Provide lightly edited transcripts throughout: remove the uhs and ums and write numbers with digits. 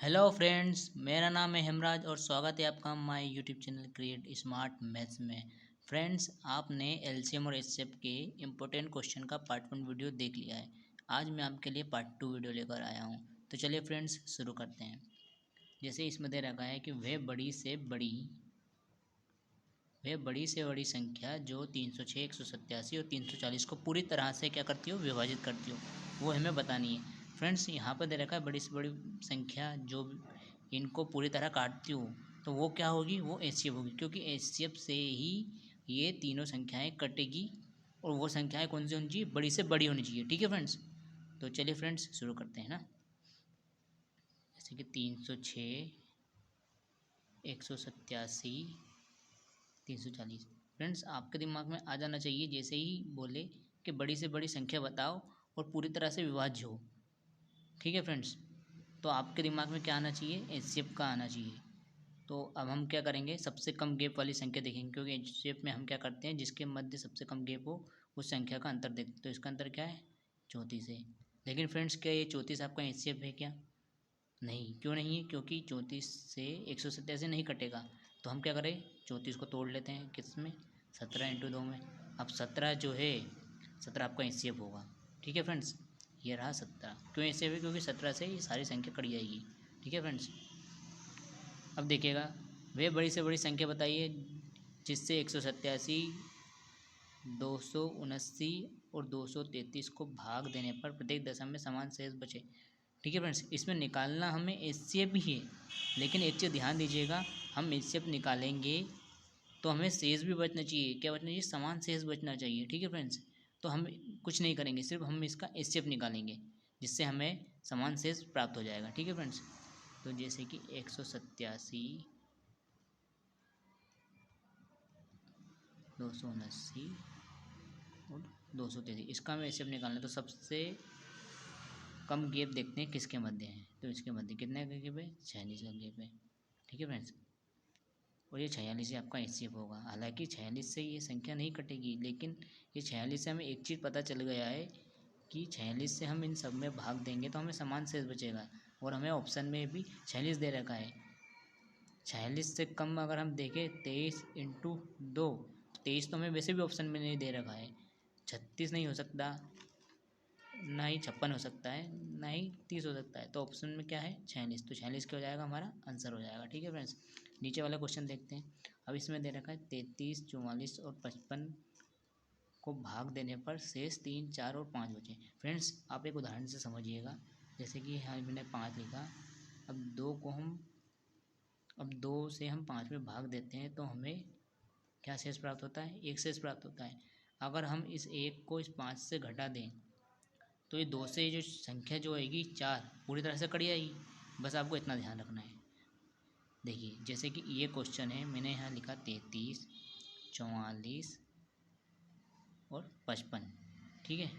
Hello friends, मेरा नाम है हेमराज और स्वागत है आपका my YouTube channel create smart maths में। फ्रेंड्स, आपने एलसीएम और एचसीएफ के इम्पोर्टेंट क्वेश्चन का पार्ट 1 वीडियो देख लिया है। आज मैं आपके लिए पार्ट 2 वीडियो लेकर आया हूं। तो चलिए फ्रेंड्स शुरू करते हैं। जैसे इसमें दे रखा है कि वह बड़ी से बड़ी संख्या जो 306, 187 और 340 को पूरी तरह से क्या करती हो, विभाजित करती हो, वो हमें बतानी है। फ्रेंड्स, यहाँ पर दे रखा है बड़ी से बड़ी संख्या जो इनको पूरी तरह काटती हो, तो वो क्या होगी, वो एचसीएफ होगी, क्योंकि एचसीएफ से ही ये तीनों संख्याएं कटेगी। और वो संख्याएं कौन सी होनी चाहिए, बड़ी से बड़ी होनी चाहिए। ठीक है फ्रेंड्स, तो चलिए फ्रेंड्स शुरू करते हैं ना। जैसे कि 306, 187, 340। फ्रेंड्स, आपके दिमाग में आ जाना चाहिए जैसे ही बोले कि बड़ी से बड़ी संख्या बताओ और पूरी तरह से विभाज्य हो। ठीक है फ्रेंड्स, तो आपके दिमाग में क्या आना चाहिए, एचसीएफ का आना चाहिए। तो अब हम क्या करेंगे, सबसे कम गैप वाली संख्या देखेंगे, क्योंकि एचसीएफ में हम क्या करते हैं, जिसके मध्य सबसे कम गैप हो उस संख्या का अंतर देखते हैं। तो इसका अंतर क्या है, 34 है। लेकिन फ्रेंड्स, क्या ये 34 आपका एचसीएफ है क्या? नहीं, क्यों नहीं है? क्योंकि 34 से 187 नहीं कटेगा। तो हम क्या करें, 34 को तोड़ लेते हैं किस में, 17 इंटू 2 में। अब 17 जो है, 17 आपका एचसीएफ होगा। ठीक है फ्रेंड्स, ये रहा 17। क्यों एचसीएफ है? क्योंकि 17 से ये सारी संख्या कट जाएगी। ठीक है फ्रेंड्स, अब देखिएगा, वे बड़ी से बड़ी संख्या बताइए जिससे 187, 279 और 233 को भाग देने पर प्रत्येक दशा में समान शेष बचे। ठीक है फ्रेंड्स, इसमें निकालना हमें एचसीएफ भी है, लेकिन एक चीज़ ध्यान दीजिएगा, हम एचसीएफ निकालेंगे तो हमें शेष भी बचना चाहिए। क्या बचना चाहिए? समान शेष बचना चाहिए। ठीक है फ्रेंड्स, तो हम कुछ नहीं करेंगे, सिर्फ हम इसका एचसीएफ निकालेंगे, जिससे हमें समान शेष प्राप्त हो जाएगा। ठीक है फ्रेंड्स, तो जैसे कि 187, 279 और 233, इसका हमें एचसीएफ निकालना है। तो सबसे कम गैप देखते हैं किसके मध्य है। तो इसके मध्य कितने का गैप है, 46 का गैप है। ठीक है फ्रेंड्स, और ये 46 से आपका एचसीएफ होगा। हालांकि 46 से ये संख्या नहीं कटेगी, लेकिन ये 46 से हमें एक चीज़ पता चल गया है कि 46 से हम इन सब में भाग देंगे तो हमें समान शेष बचेगा। और हमें ऑप्शन में भी 46 दे रखा है। 46 से कम अगर हम देखें, 23 इंटू 2, 23 तो हमें वैसे भी ऑप्शन में नहीं दे रखा है। 36 नहीं हो सकता, ना ही 56 हो सकता है, ना ही 30 हो सकता है। तो ऑप्शन में क्या है, 46। तो 46 क्या हो जाएगा, हमारा आंसर हो जाएगा। ठीक है फ्रेंड्स, नीचे वाला क्वेश्चन देखते हैं। अब इसमें दे रखा है 33, 44 और 55 को भाग देने पर शेष 3, 4 और 5 बचे। फ्रेंड्स, आप एक उदाहरण से समझिएगा। जैसे कि यहाँ मैंने 5 लिखा, अब 2 से हम 5 में भाग देते हैं तो हमें क्या शेष प्राप्त होता है, एक शेष प्राप्त होता है। अगर हम इस एक को इस 5 से घटा दें तो ये 2 से जो संख्या जो आएगी 4 पूरी तरह से कट जाएगी। बस आपको इतना ध्यान रखना है। देखिए, जैसे कि ये क्वेश्चन है, मैंने यहाँ लिखा 33, 44 और 55। ठीक है,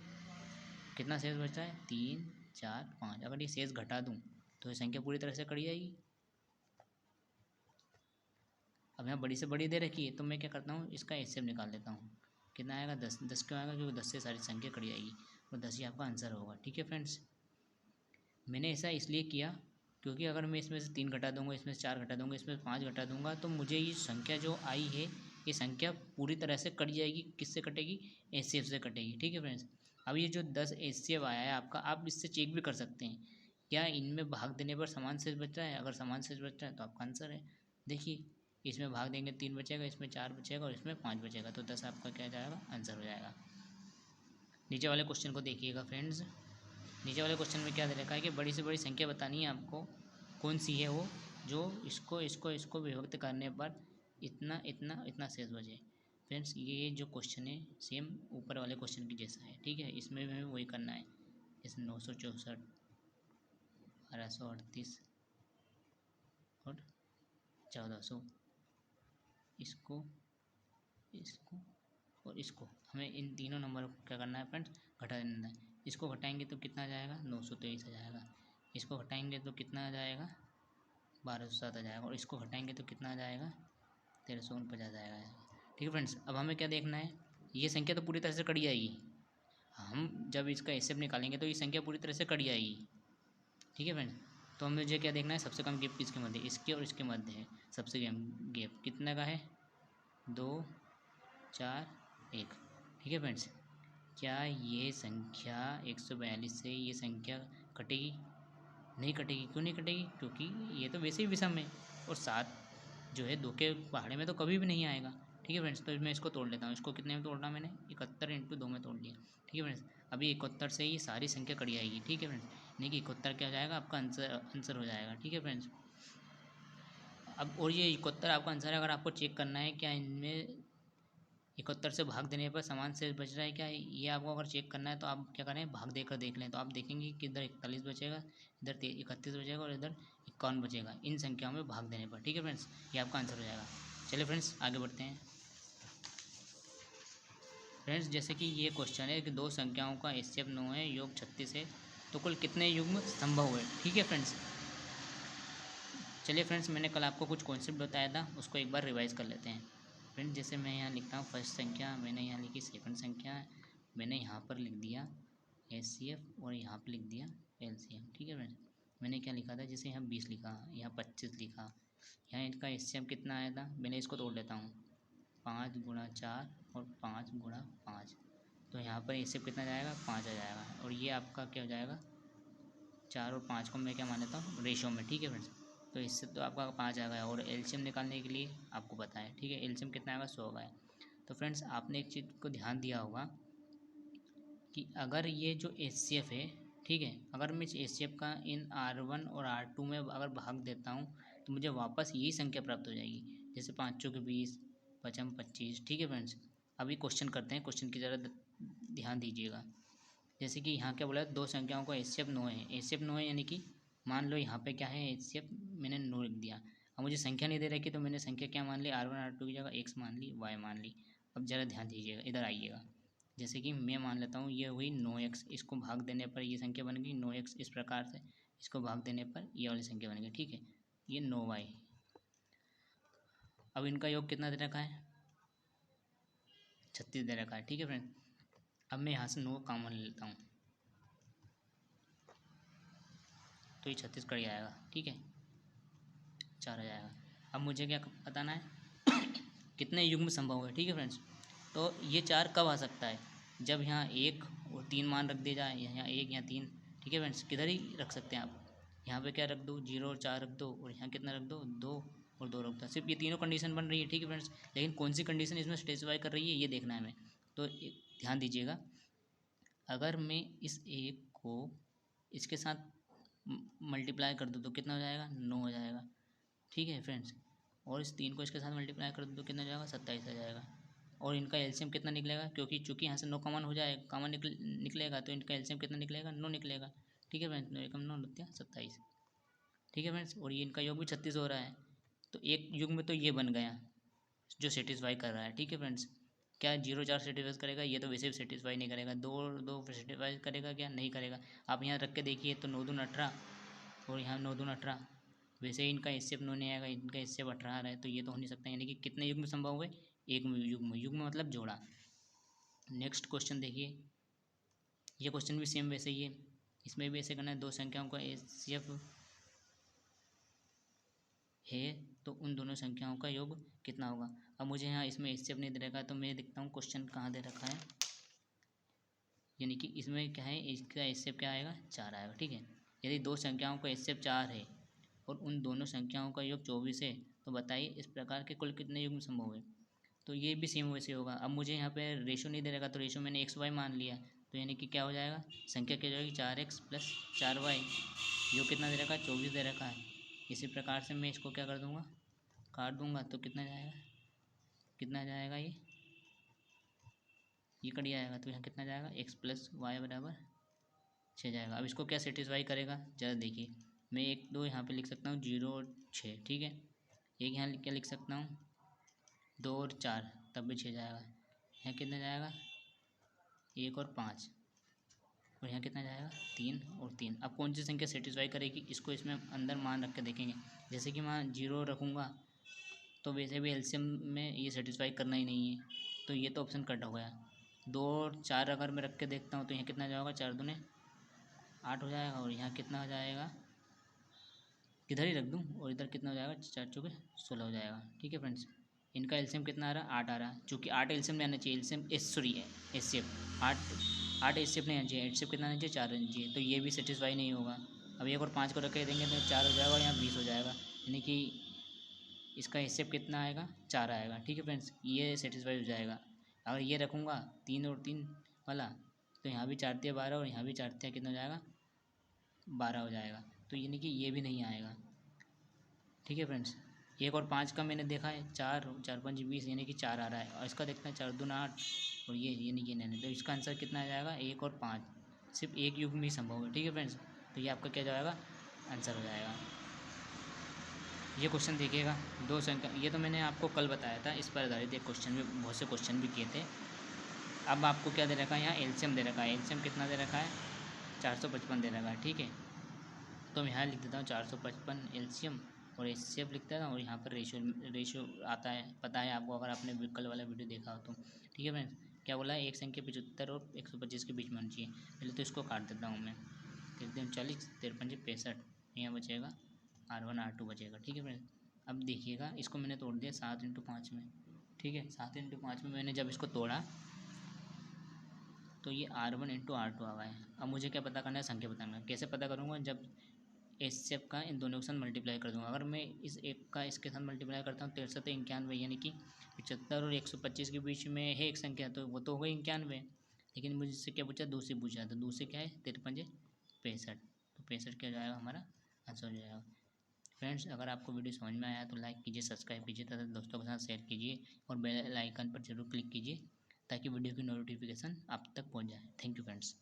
कितना शेष बचता है, 3, 4, 5। अगर ये शेष घटा दूँ तो ये संख्या पूरी तरह से कट जाएगी। अब यहाँ बड़ी से बड़ी दे रखी है, तो मैं क्या करता हूँ, इसका एचसीएफ निकाल लेता हूँ। कितना आएगा, 10। 10 क्यों आएगा, क्योंकि 10 से सारी संख्या कट जाएगी और 10 ही आपका आंसर होगा। ठीक है फ्रेंड्स, मैंने ऐसा इसलिए किया क्योंकि अगर मैं इसमें से 3 घटा दूंगा, इसमें से 4 घटा दूंगा, इसमें से 5 घटा दूंगा, तो मुझे ये संख्या जो आई है, ये संख्या पूरी तरह से कट जाएगी। किससे कटेगी, एचसीएफ से कटेगी। ठीक है फ्रेंड्स, अब ये जो 10 एचसीएफ आया है आपका, आप इससे चेक भी कर सकते हैं क्या इनमें भाग देने पर समान शेष बच रहा है। अगर समान शेष बच रहा है तो आपका आंसर है। देखिए, इसमें भाग देंगे 3 बचेगा, इसमें 4 बचेगा और इसमें 5 बचेगा, तो 10 आपका क्या जाएगा, आंसर हो जाएगा। नीचे वाले क्वेश्चन को देखिएगा फ्रेंड्स। नीचे वाले क्वेश्चन में क्या दे रखा है कि बड़ी से बड़ी संख्या बतानी है आपको, कौन सी है वो, जो इसको विभक्त करने पर इतना इतना इतना शेष बचे। फ्रेंड्स, ये जो क्वेश्चन है सेम ऊपर वाले क्वेश्चन की जैसा है। ठीक है, इसमें भी हमें वही करना है। जैसे 964, 1238 और 1400, इसको इसको और इसको हमें इन तीनों नंबर को क्या करना है फ्रेंड्स, घटा देना है। इसको घटाएंगे तो कितना आ जाएगा, 923 आ जाएगा। इसको घटाएंगे तो कितना आ जाएगा, 1207 आ जाएगा। और इसको घटाएंगे तो कितना आ जाएगा, 1349 आ जाएगा। ठीक है फ्रेंड्स, अब हमें क्या देखना है, ये संख्या तो पूरी तरह से कट जाएगी। हम जब इसका एचसीएफ निकालेंगे तो ये संख्या पूरी तरह से कट जाएगी। ठीक है फ्रेंड्स, तो मुझे क्या देखना है, सबसे कम गैप किसके मध्य, इसके और इसके मध्य है। सबसे कम गैप कितने का है, 2 4 1। ठीक है फ्रेंड्स, क्या ये संख्या 142 से ये संख्या कटेगी? नहीं कटेगी। क्यों नहीं कटेगी? क्योंकि ये तो वैसे ही विषम है, और 7 जो है 2 के पहाड़े में तो कभी भी नहीं आएगा। ठीक है फ्रेंड्स, तो मैं इसको तोड़ लेता हूँ। इसको कितने में तोड़ना मैंने, 71 इंटू 2 में तोड़ लिया। ठीक है फ्रेंड्स, अभी 71 से ये सारी संख्या कड़ी आएगी। ठीक है फ्रेंड्स, यानी कि 71 क्या हो जाएगा, आपका आंसर हो जाएगा। ठीक है फ्रेंड्स, अब और ये 71 आपका आंसर है। अगर आपको चेक करना है क्या इनमें 71 से भाग देने पर समान शेष बच रहा है क्या, ये आपको अगर चेक करना है तो आप क्या करें, भाग देकर देख लें। तो आप देखेंगे कि इधर 41 बचेगा, इधर 31 बचेगा और इधर 51 बचेगा इन संख्याओं में भाग देने पर। ठीक है फ्रेंड्स, ये आपका आंसर हो जाएगा। चलिए फ्रेंड्स, आगे बढ़ते हैं। फ्रेंड्स, जैसे कि ये क्वेश्चन है कि दो संख्याओं का एचसीएफ 9 है, योग 36 है, तो कुल कितने युग्म संभव हुए। ठीक है फ्रेंड्स, चलिए फ्रेंड्स, मैंने कल आपको कुछ कॉन्सेप्ट बताया था, उसको एक बार रिवाइज कर लेते हैं। फ्रेंड्स, जैसे मैं यहाँ लिखता हूँ फर्स्ट संख्या, मैंने यहाँ लिखी सेकंड संख्या, मैंने यहाँ पर लिख दिया एचसीएफ और यहाँ पर लिख दिया एलसीएम। ठीक है फ्रेंड्स, मैंने क्या लिखा था, जैसे यहाँ 20 लिखा, यहाँ 25 लिखा, यहाँ इनका एचसीएफ कितना आया था, मैंने इसको तोड़ लेता हूँ, 5 गुणा 4 और 5 गुणा 5, तो यहाँ पर एचसीएफ कितना जाएगा, 5 आ जाएगा। और ये आपका क्या हो जाएगा, 4 और 5 को मैं क्या मान लेता हूँ, रेशो में। ठीक है फ्रेंड्स, तो इससे तो आपका 5 आ गया। और एलसीएम निकालने के लिए आपको पता है, ठीक है, एलसीएम कितना आएगा, 100 आएगा। तो फ्रेंड्स, आपने एक चीज़ को ध्यान दिया होगा कि अगर ये जो एचसीएफ है, ठीक है, अगर मैं एचसीएफ का इन R1 और R2 में अगर भाग देता हूँ तो मुझे वापस यही संख्या प्राप्त हो जाएगी। जैसे 5 चौके 20, 5 25। ठीक है फ्रेंड्स, अभी क्वेश्चन करते हैं, क्वेश्चन की ज़रा ध्यान दीजिएगा। जैसे कि यहाँ क्या बोला है, दो संख्याओं का एचसीएफ 9 है। एचसीएफ 9 है यानी कि मान लो यहाँ पे क्या है, एचसीएफ मैंने 9 लिख दिया। अब मुझे संख्या नहीं दे रखी तो मैंने संख्या क्या मान ली, R1 R2 की जगह x मान ली, y मान ली। अब ज़रा ध्यान दीजिएगा, इधर आइएगा। जैसे कि मैं मान लेता हूँ ये हुई 9x, इसको भाग देने पर ये संख्या बन गई 9x। इस प्रकार से इसको भाग देने पर ये वाली संख्या बन गई। ठीक है, ये 9y। अब इनका योग कितना दे रखा है, 36 दे रखा है। ठीक है फ्रेंड, अब मैं यहाँ से 9 कॉमन ले लेता हूँ तो ये 36 कट जाएगा। ठीक है, 4 आ जाएगा। अब मुझे क्या बताना है, कितने युग्म संभव है। ठीक है फ्रेंड्स, तो ये 4 कब आ सकता है, जब यहाँ 1 और 3 मान रख दिया जाए, यहाँ 1 यहाँ 3। ठीक है फ्रेंड्स, किधर ही रख सकते हैं आप, यहाँ पे क्या रख दो, 0 और 4 रख दो, और यहाँ कितना रख दो, 2 और 2 रख दो। सिर्फ ये तीनों कंडीशन बन रही है। ठीक है फ्रेंड्स, लेकिन कौन सी कंडीशन इसमें स्पेसिफाई कर रही है ये देखना है हमें। तो ध्यान दीजिएगा, अगर मैं इस 1 को इसके साथ मल्टीप्लाई कर दूँ तो कितना हो जाएगा, 9 हो जाएगा। ठीक है फ्रेंड्स, और इस 3 को इसके साथ मल्टीप्लाई कर दो तो कितना हो जाएगा, 27 आ जाएगा। और इनका एलसीएम कितना निकलेगा, क्योंकि चूँकि यहाँ से 9 कॉमन हो जाए, कॉमन निकलेगा, तो इनका एलसीएम कितना निकलेगा, 9 निकलेगा। ठीक है फ्रेंड्स, 9 एकम 9 नत्या 27। ठीक है फ्रेंड्स, और ये इनका योग भी 36 हो रहा है, तो एक युग में तो ये बन गया जो सेटिस्फाई कर रहा है। ठीक है फ्रेंड्स, क्या 0 4 सेटिस्फाई करेगा, ये तो वैसे भी सेटिस्फाई नहीं करेगा। 2 2 सेटिस्फाई करेगा क्या, नहीं करेगा। आप यहाँ रख के देखिए तो 9 दून 18 और यहाँ 9 दून 18, वैसे ही इनका एचसीएफ 9 नहीं आएगा, इनका एचसीएफ 18 है, तो ये तो हो नहीं सकता। यानी कि कितने युग्म संभव हुए, एक युग्म। युग्म मतलब जोड़ा। नेक्स्ट क्वेश्चन देखिए, ये क्वेश्चन भी सेम वैसे ही है, इसमें भी ऐसे करना है, दो संख्याओं का एचसीएफ है तो उन दोनों संख्याओं का योग कितना होगा। अब मुझे यहाँ इसमें एचसीएफ नहीं दे रखा है, तो मैं देखता हूँ क्वेश्चन कहाँ दे रखा है, यानी कि इसमें क्या है, इसका एचसीएफ क्या आएगा, 4 आएगा। ठीक है, यदि दो संख्याओं का एचसीएफ 4 है और उन दोनों संख्याओं का योग 24 है, तो बताइए इस प्रकार के कुल कितने युग्म संभव है। तो ये भी सेम वैसे होगा। अब मुझे यहाँ पे रेशो नहीं दे रखा, तो रेशो मैंने XY मान लिया, तो यानी कि क्या हो जाएगा, संख्या क्या हो जाएगी, 4x प्लस 4y। योग कितना दे रखा है, 24 दे रखा है। इसी प्रकार से मैं इसको क्या कर दूँगा, काट दूँगा, तो कितना जाएगा, कितना जाएगा, ये कट जाएगा, तो यहाँ कितना जाएगा, x प्लस वाई बराबर 6 जाएगा। अब इसको क्या सेटिस्फाई करेगा, ज़रा देखिए। मैं 1 2 यहाँ पे लिख सकता हूँ, 0 और 6। ठीक है, एक यहाँ क्या लिख सकता हूँ, 2 और 4, तब भी 6 जाएगा। यहाँ कितना जाएगा, 1 और 5, और यहाँ कितना जाएगा, 3 और 3। अब कौन सी संख्या सेटिस्फाई करेगी, इसको इसमें अंदर मान रख के देखेंगे। जैसे कि मैं 0 रखूँगा तो वैसे भी एलसीएम में ये सेटिस्फाई करना ही नहीं है, तो ये तो ऑप्शन कट हो गया। 2 और 4 अगर मैं रख के देखता हूँ तो यहाँ कितना जाएगा, 4 दूने 8 हो जाएगा, और यहाँ कितना हो जाएगा, किधर ही रख दूँ और इधर कितना हो जाएगा, 4 चौके 16 हो जाएगा। ठीक है फ्रेंड्स, इनका एलसीएम कितना आ रहा है, 8 आ रहा है। चूँकि 8 एलसीएम नहीं आना चाहिए, एलसीएम सॉरी है एचसीएफ 8 एचसीएफ नहीं आना चाहिए, एचसीएफ कितना आना चाहिए, 4 आना चाहिए। तो ये भी सेटिस्फाई नहीं होगा। अब एक और 5 को रख के देंगे तो 4 हो जाएगा और यहाँ 20 हो जाएगा, यानी कि इसका एचसीएफ कितना आएगा, 4 आएगा। ठीक है फ्रेंड्स, ये सेटिस्फाई हो जाएगा। अगर ये रखूँगा 3 और 3 वाला, तो यहाँ भी 4 तिया 12 और यहाँ भी 4 तिया कितना हो जाएगा, 12 हो जाएगा। तो यानी कि ये भी नहीं आएगा। ठीक है फ्रेंड्स, एक और 5 का मैंने देखा है, 4 4 5 20 यानी कि 4 आ रहा है। और इसका देखते हैं 4 दूना 8 और ये यानी कि नहीं, तो इसका आंसर कितना आ जाएगा, 1 और 5। सिर्फ एक युग में ही संभव है। ठीक है फ्रेंड्स, तो ये आपका क्या जाएगा, आंसर हो जाएगा। ये क्वेश्चन देखिएगा, 2 संख्या, ये तो मैंने आपको कल बताया था, इस पर आधारित एक क्वेश्चन भी, बहुत से क्वेश्चन भी किए थे। अब आपको क्या दे रखा है, यहाँ एलसीएम दे रखा है। एलसीएम कितना दे रखा है, 455 दे रखा है। ठीक है, तो मैं यहाँ लिख देता हूँ 455 एलसीएम और एचसीएफ लिखता है और यहाँ पर रेशियो आता है, पता है आपको, अगर आपने कल वाला वीडियो देखा हो तो। ठीक है फ्रेंड्स, क्या बोला है, एक संख्या 75 और 125 के बीच में होनी चाहिए। पहले तो इसको काट देता हूँ मैं, देखते हैं 40 53 65, यहाँ बचेगा R1 R2 बचेगा। ठीक है फ्रेंड्स, अब देखिएगा, इसको मैंने तोड़ दिया 7 × 5 में। ठीक है, 7 × 5 में मैंने जब इसको तोड़ा तो ये R1 × R2 आ गया है। अब मुझे क्या पता करना है, संख्या बताना है। कैसे पता करूँगा, जब एचसीएफ का इन दोनों के साथ मल्टीप्लाई कर दूँगा। अगर मैं इस एक का इसके साथ मल्टीप्लाई करता हूँ, 63 91, यानी कि 75 और 125 के बीच में है एक संख्या, तो वो तो हो गई 91। लेकिन मुझसे क्या पूछा, दूसरी पूछा, तो दूसरे क्या है, 53 65, तो 65 क्या हो जाएगा, हमारा आंसर हो जाएगा। फ्रेंड्स, अगर आपको वीडियो समझ में आया तो लाइक कीजिए, सब्सक्राइब कीजिए तथा दोस्तों के साथ शेयर कीजिए और बेल आइकन पर जरूर क्लिक कीजिए ताकि वीडियो की नोटिफिकेशन आप तक पहुंच जाए। Thank you friends.